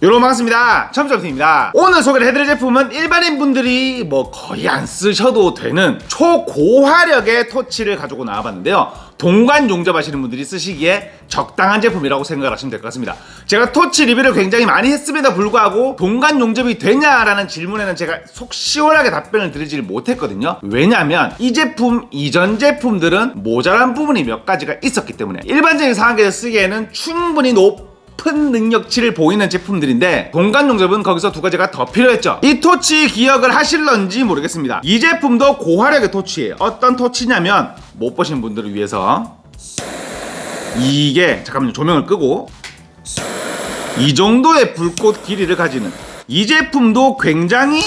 여러분 반갑습니다. 첨점팀입니다. 오늘 소개를 해드릴 제품은 일반인 분들이 거의 안 쓰셔도 되는 초고화력의 토치를 가지고 나와봤는데요. 동관 용접하시는 분들이 쓰시기에 적당한 제품이라고 생각을 하시면 될 것 같습니다. 제가 토치 리뷰를 굉장히 많이 했음에도 불구하고 동관 용접이 되냐라는 질문에는 제가 속 시원하게 답변을 드리질 못했거든요. 왜냐하면 이 제품 이전 제품들은 모자란 부분이 몇 가지가 있었기 때문에 일반적인 상황에서 쓰기에는 충분히 높은 능력치를 보이는 제품들인데 동관 용접은 거기서 두 가지가 더 필요했죠. 이 토치 기억을 하실런지 모르겠습니다. 이 제품도 고화력의 토치예요. 어떤 토치냐면 못 보신 분들을 위해서 이게 잠깐만요, 조명을 끄고 이 정도의 불꽃 길이를 가지는 이 제품도 굉장히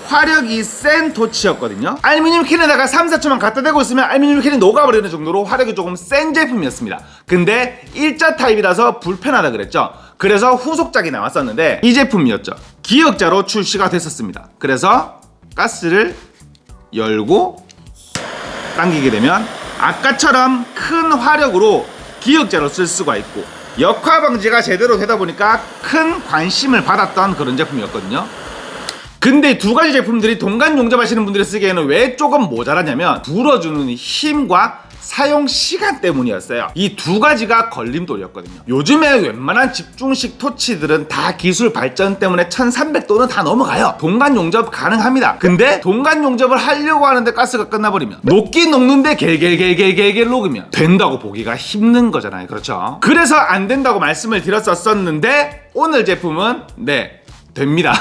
화력이 센 토치였거든요. 알루미늄 캔에다가 3, 4초만 갖다 대고 있으면 알루미늄 캔이 녹아버리는 정도로 화력이 조금 센 제품이었습니다. 근데 일자 타입이라서 불편하다 그랬죠. 그래서 후속작이 나왔었는데 이 제품이었죠. 기역자로 출시가 됐었습니다. 그래서 가스를 열고 당기게 되면 아까처럼 큰 화력으로 기역자로 쓸 수가 있고 역화 방지가 제대로 되다 보니까 큰 관심을 받았던 그런 제품이었거든요. 근데 두 가지 제품들이 동관 용접하시는 분들이 쓰기에는 왜 조금 모자라냐면 불어주는 힘과 사용 시간 때문이었어요. 이 두 가지가 걸림돌이었거든요. 요즘에 웬만한 집중식 토치들은 다 기술 발전 때문에 1300도는 다 넘어가요. 동관 용접 가능합니다. 근데 동관 용접을 하려고 하는데 가스가 끝나버리면 녹긴 녹는데 겔겔겔겔겔 녹으면 된다고 보기가 힘든 거잖아요. 그렇죠? 그래서 안 된다고 말씀을 드렸었는데 오늘 제품은 됩니다.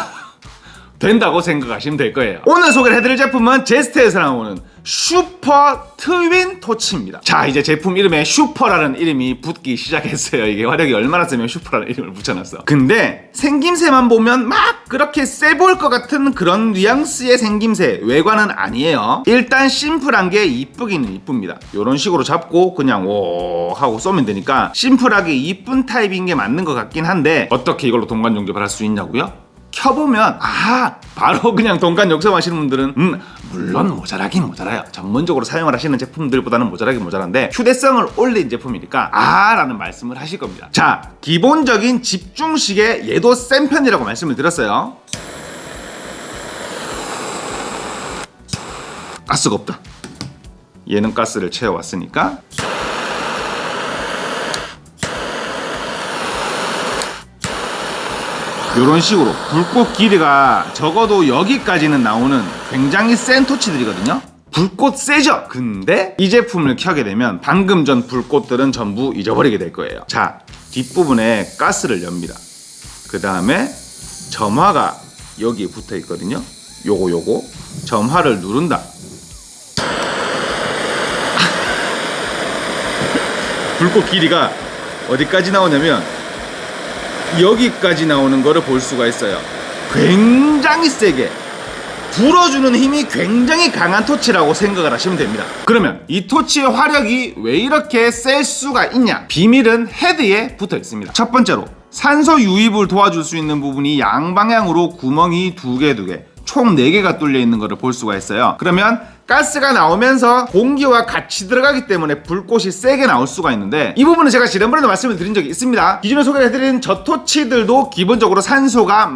된다고 생각하시면 될 거예요. 오늘 소개를 해드릴 제품은 제스트에서 나오는 슈퍼 트윈 토치입니다. 자, 이제 제품 이름에 슈퍼라는 이름이 붙기 시작했어요. 이게 화력이 얼마나 세면 슈퍼라는 이름을 붙여놨어. 근데 생김새만 보면 막 그렇게 세 보일 것 같은 그런 뉘앙스의 생김새, 외관은 아니에요. 일단 심플한 게 이쁘기는 이쁩니다. 이런 식으로 잡고 그냥 오 하고 쏘면 되니까 심플하게 이쁜 타입인 게 맞는 것 같긴 한데 어떻게 이걸로 동관 용접을 할 수 있냐고요? 켜보면 바로 그냥 동관 용접하시는 분들은 물론 모자라긴 모자라요. 전문적으로 사용을 하시는 제품들보다는 모자라긴 모자란데 휴대성을 올린 제품이니까 라는 말씀을 하실 겁니다. 자, 기본적인 집중식에 얘도 센 편이라고 말씀을 드렸어요. 가스가 없다. 얘는 가스를 채워왔으니까 이런 식으로 불꽃 길이가 적어도 여기까지는 나오는 굉장히 센 토치들이거든요. 불꽃 세죠? 근데 이 제품을 켜게 되면 방금 전 불꽃들은 전부 잊어버리게 될 거예요. 자, 뒷부분에 가스를 엽니다. 그 다음에 점화가 여기 붙어 있거든요. 요거 점화를 누른다. 불꽃 길이가 어디까지 나오냐면 여기까지 나오는 거를 볼 수가 있어요. 굉장히 세게 불어주는 힘이 굉장히 강한 토치라고 생각을 하시면 됩니다. 그러면 이 토치의 화력이 왜 이렇게 셀 수가 있냐? 비밀은 헤드에 붙어 있습니다. 첫 번째로 산소 유입을 도와줄 수 있는 부분이 양방향으로 구멍이 두 개 총 4개가 뚫려 있는 것을 볼 수가 있어요. 그러면 가스가 나오면서 공기와 같이 들어가기 때문에 불꽃이 세게 나올 수가 있는데 이 부분은 제가 지난번에도 말씀을 드린 적이 있습니다. 기존에 소개해드린 저 토치들도 기본적으로 산소와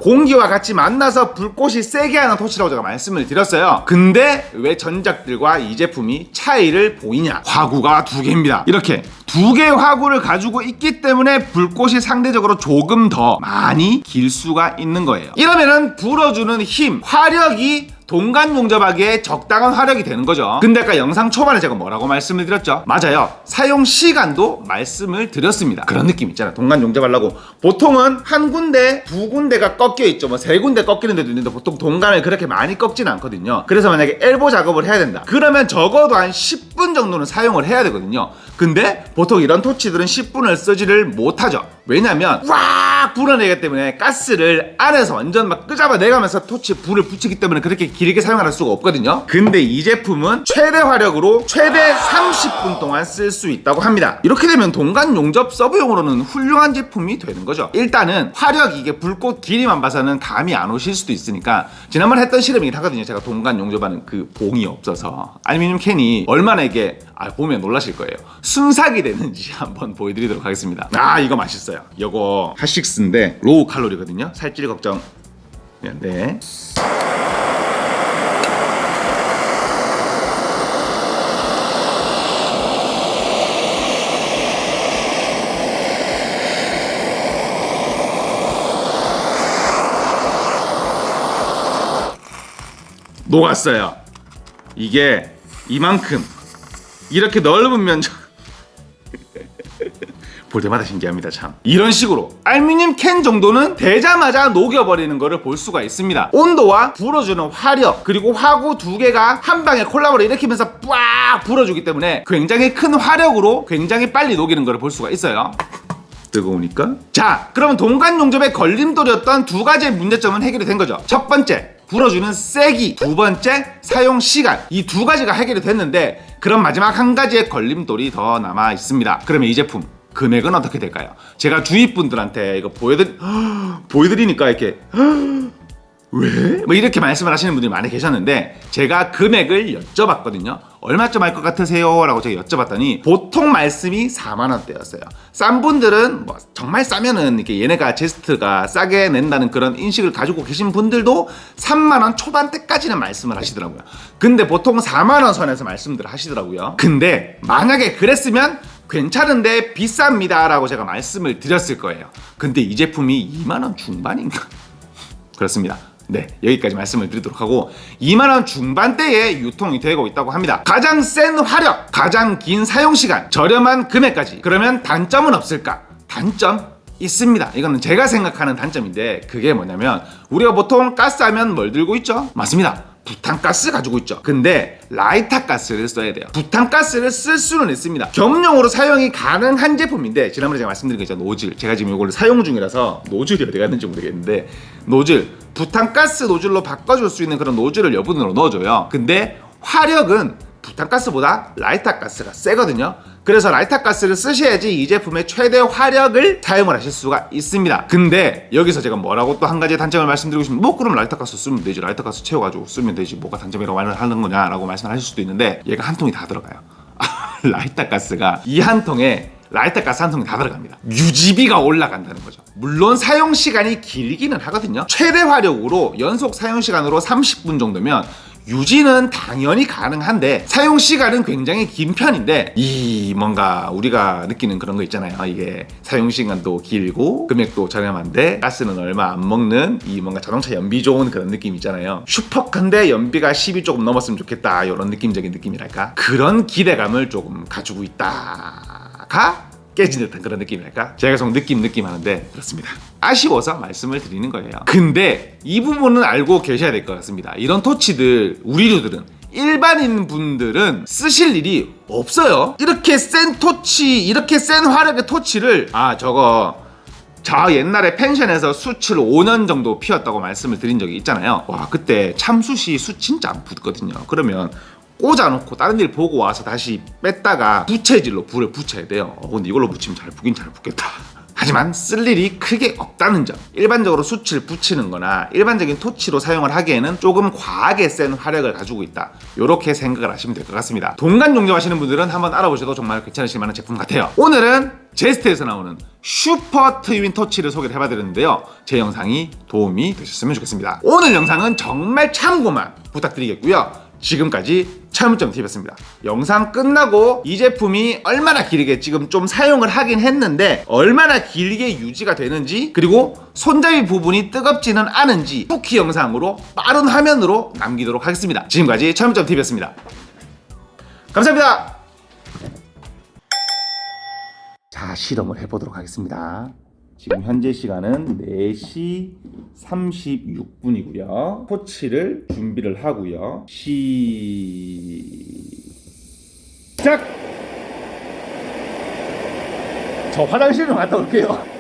공기와 같이 만나서 불꽃이 세게 하는 토치라고 제가 말씀을 드렸어요. 근데 왜 전작들과 이 제품이 차이를 보이냐? 화구가 2개입니다. 이렇게 2개의 화구를 가지고 있기 때문에 불꽃이 상대적으로 조금 더 많이 길 수가 있는 거예요. 이러면은 불어주는 힘, 화력이 동관 용접하기에 적당한 화력이 되는 거죠. 근데 아까 영상 초반에 제가 뭐라고 말씀을 드렸죠? 맞아요. 사용 시간도 말씀을 드렸습니다. 그런 느낌 있잖아요. 동관 용접하려고 보통은 한 군데, 두 군데가 꺾여 있죠. 3군데 꺾이는 데도 있는데 보통 동관을 그렇게 많이 꺾지는 않거든요. 그래서 만약에 엘보 작업을 해야 된다. 그러면 적어도 한 10분 정도는 사용을 해야 되거든요. 근데 보통 이런 토치들은 10분을 쓰지를 못하죠. 왜냐면 꽉 불어내기 때문에 가스를 안에서 완전 막 끄잡아내가면서 토치에 불을 붙이기 때문에 그렇게 길게 사용할 수가 없거든요. 근데 이 제품은 최대 화력으로 최대 30분 동안 쓸 수 있다고 합니다. 이렇게 되면 동관 용접 서브용으로는 훌륭한 제품이 되는 거죠. 일단은 화력, 이게 불꽃 길이만 봐서는 감이 안 오실 수도 있으니까 지난번에 했던 실험이긴 하거든요. 제가 동관 용접하는 그 봉이 없어서 알루미늄 캔이 얼마나 이게 보면 놀라실 거예요. 순삭이 되는지 한번 보여드리도록 하겠습니다. 아, 이거 맛있어요. 이거 핫식스인데 로우 칼로리거든요. 살찔 걱정. 네. 녹았어요. 이게 이만큼 이렇게 넓은 면적 볼 때마다 신기합니다. 참 이런 식으로 알루미늄 캔 정도는 되자마자 녹여버리는 것을 볼 수가 있습니다. 온도와 불어주는 화력 그리고 화구 두 개가 한 방에 콜라보를 일으키면서 빡 불어주기 때문에 굉장히 큰 화력으로 굉장히 빨리 녹이는 것을 볼 수가 있어요. 뜨거우니까. 자, 그러면 동간 용접의 걸림돌이었던 두 가지의 문제점은 해결이 된 거죠. 첫 번째, 불어주는 세기. 두 번째, 사용 시간. 이 두 가지가 해결이 됐는데 그럼 마지막 한 가지의 걸림돌이 더 남아 있습니다. 그러면 이 제품 금액은 어떻게 될까요? 제가 주위 분들한테 이거 보여드리니까 이렇게 왜? 뭐 이렇게 말씀을 하시는 분들이 많이 계셨는데 제가 금액을 여쭤봤거든요. 얼마쯤 할 것 같으세요? 라고 제가 여쭤봤더니 보통 말씀이 4만원대였어요. 싼 분들은 뭐 정말 싸면은 이렇게 얘네가 제스트가 싸게 낸다는 그런 인식을 가지고 계신 분들도 3만원 초반대까지는 말씀을 하시더라고요. 근데 보통 4만원 선에서 말씀들 하시더라고요. 근데 만약에 그랬으면 괜찮은데 비쌉니다 라고 제가 말씀을 드렸을 거예요. 근데 이 제품이 2만원 중반인가? 그렇습니다. 네, 여기까지 말씀을 드리도록 하고 2만원 중반대에 유통이 되고 있다고 합니다. 가장 센 화력, 가장 긴 사용시간, 저렴한 금액까지. 그러면 단점은 없을까? 단점 있습니다. 이거는 제가 생각하는 단점인데 그게 뭐냐면 우리가 보통 가스하면 뭘 들고 있죠? 맞습니다. 부탄가스 가지고 있죠. 근데 라이터가스를 써야 돼요. 부탄가스를 쓸 수는 있습니다. 겸용으로 사용이 가능한 제품인데 지난번에 제가 말씀드린 거 있잖아요. 노즐. 제가 지금 이걸 사용 중이라서 노즐이 어디 갔는지 모르겠는데 노즐, 부탄가스 노즐로 바꿔줄 수 있는 그런 노즐을 여분으로 넣어줘요. 근데 화력은 부탄가스보다 라이터가스가 세거든요. 그래서 라이터가스를 쓰셔야지 이 제품의 최대 화력을 사용을 하실 수가 있습니다. 근데 여기서 제가 뭐라고 또 한 가지 단점을 말씀드리고 싶은데 뭐 그럼 라이터가스 쓰면 되지, 라이터가스 채워가지고 쓰면 되지, 뭐가 단점이라고 하는 거냐라고 말씀하실 수도 있는데 얘가 한 통이 다 들어가요. 라이터가스가 이 한 통에 라이터가스 한 통이 다 들어갑니다. 유지비가 올라간다는 거죠. 물론 사용시간이 길기는 하거든요. 최대 화력으로 연속 사용시간으로 30분 정도면 유지는 당연히 가능한데 사용시간은 굉장히 긴 편인데 이 뭔가 우리가 느끼는 그런 거 있잖아요. 이게 사용시간도 길고 금액도 저렴한데 가스는 얼마 안 먹는 이 뭔가 자동차 연비 좋은 그런 느낌 있잖아요. 슈퍼카인데 연비가 10이 조금 넘었으면 좋겠다 이런 느낌적인 느낌이랄까, 그런 기대감을 조금 가지고 있다가 깨진 듯한 그런 느낌이랄까, 제가 계속 느낌 하는데 그렇습니다. 아쉬워서 말씀을 드리는 거예요. 근데 이 부분은 알고 계셔야 될 것 같습니다. 이런 토치들 우리류들은 일반인 분들은 쓰실 일이 없어요. 이렇게 센 토치, 이렇게 센 화력의 토치를 저 옛날에 펜션에서 숯을 5년 정도 피웠다고 말씀을 드린 적이 있잖아요. 와, 그때 참숯이 숯 진짜 안 붙거든요. 그러면 꽂아놓고 다른 일 보고 와서 다시 뺐다가 부채질로 불을 붙여야 돼요. 근데 이걸로 붙이면 잘 붙겠다. 하지만 쓸 일이 크게 없다는 점. 일반적으로 숯을 붙이는 거나 일반적인 토치로 사용을 하기에는 조금 과하게 센 화력을 가지고 있다, 이렇게 생각을 하시면 될 것 같습니다. 동간 용접하시는 분들은 한번 알아보셔도 정말 괜찮으실 만한 제품 같아요. 오늘은 제스트에서 나오는 슈퍼 트윈 토치를 소개를 해봐드렸는데요. 제 영상이 도움이 되셨으면 좋겠습니다. 오늘 영상은 정말 참고만 부탁드리겠고요. 지금까지 철문점TV였습니다. 영상 끝나고 이 제품이 얼마나 길게 지금 좀 사용을 하긴 했는데 얼마나 길게 유지가 되는지, 그리고 손잡이 부분이 뜨겁지는 않은지 후기 영상으로 빠른 화면으로 남기도록 하겠습니다. 지금까지 철문점TV였습니다. 감사합니다. 자, 실험을 해보도록 하겠습니다. 지금 현재 시간은 4시 36분이고요. 토치를 준비를 하고요. 시작! 저 화장실로 갔다 올게요.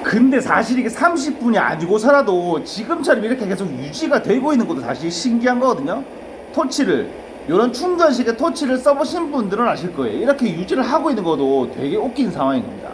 근데 사실 이게 30분이 아니고서라도 지금처럼 이렇게 계속 유지가 되고 있는 것도 사실 신기한 거거든요. 토치를, 이런 충전식의 토치를 써보신 분들은 아실 거예요. 이렇게 유지를 하고 있는 것도 되게 웃긴 상황인 겁니다.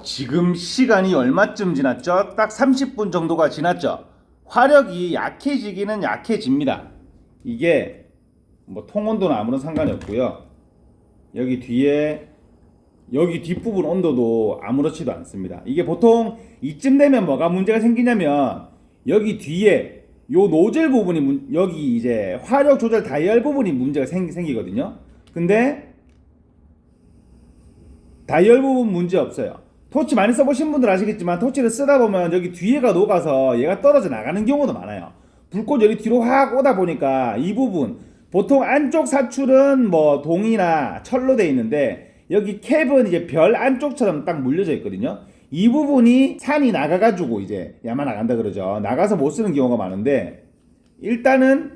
지금 시간이 얼마쯤 지났죠? 딱 30분 정도가 지났죠. 화력이 약해지기는 약해집니다. 이게 뭐 통온도는 아무런 상관이 없고요. 여기 뒤에 여기 뒷부분 온도도 아무렇지도 않습니다. 이게 보통 이쯤 되면 뭐가 문제가 생기냐면 여기 뒤에 요 노즐 부분이 여기 이제 화력 조절 다이얼 부분이 문제가 생기거든요. 근데 다이얼 부분 문제 없어요. 토치 많이 써보신 분들 아시겠지만 토치를 쓰다 보면 여기 뒤에가 녹아서 얘가 떨어져 나가는 경우도 많아요. 불꽃 열이 뒤로 확 오다 보니까 이 부분 보통 안쪽 사출은 뭐 동이나 철로 돼 있는데 여기 캡은 이제 별 안쪽처럼 딱 물려져 있거든요. 이 부분이 산이 나가가지고 이제 야마 나간다 그러죠. 나가서 못 쓰는 경우가 많은데 일단은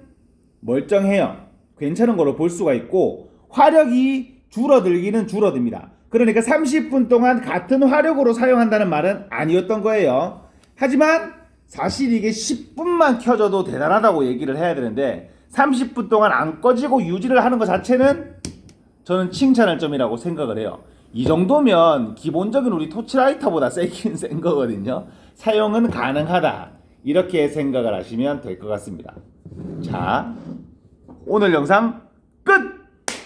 멀쩡해요. 괜찮은 거로 볼 수가 있고 화력이 줄어들기는 줄어듭니다. 그러니까 30분 동안 같은 화력으로 사용한다는 말은 아니었던 거예요. 하지만 사실 이게 10분만 켜져도 대단하다고 얘기를 해야 되는데 30분 동안 안 꺼지고 유지를 하는 것 자체는 저는 칭찬할 점이라고 생각을 해요. 이 정도면 기본적인 우리 토치라이터보다 세긴 센 거거든요. 사용은 가능하다. 이렇게 생각을 하시면 될 것 같습니다. 자, 오늘 영상 끝!